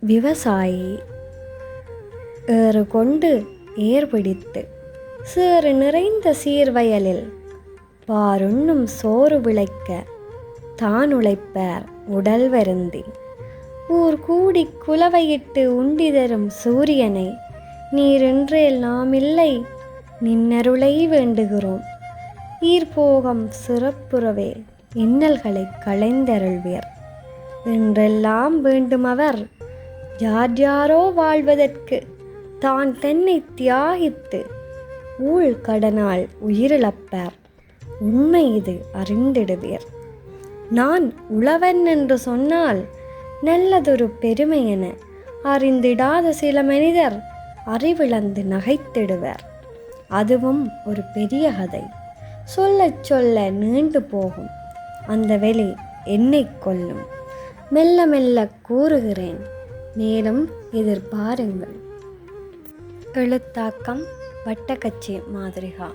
விவசாயி ஏறு கொண்டு ஏர் பிடித்து சேறு நிறைந்த சீர்வயலில் பாருண்ணும் சோறு விளைக்க தான் உழைப்பார் உடல் வருந்தி. ஊர் கூடி குலவையிட்டு உண்டி தரும் சூரியனை நீரின்றேல் நாமில்லை நின்னருளை வேண்டுகிறோம். ஈர்போகம் சிறப்புறவே இன்னல்களை களைந்தருள்வீர் என்றெல்லாம் வேண்டுமவர். யார் யாரோ வாழ்வதற்கு தான் தன்னை தியாகித்து ஊழ் கடனால் உயிரிழப்பார். உண்மை இது அறிந்திடுவீர். நான் உழவன் என்று சொன்னால் நல்லதொரு பெருமை என அறிந்திடாத சில மனிதர் அறிவிழந்து நகைத்திடுவர். அதுவும் ஒரு பெரிய கதை. சொல்ல சொல்ல நீண்டு போகும். அந்த வெளி என்னை கொல்லும். மெல்ல மெல்ல கூறுகிறேன், மேலும் எதிர்பாருங்கள். எழுத்தாக்கம் வட்டக்கச்சி மாதிரிகா.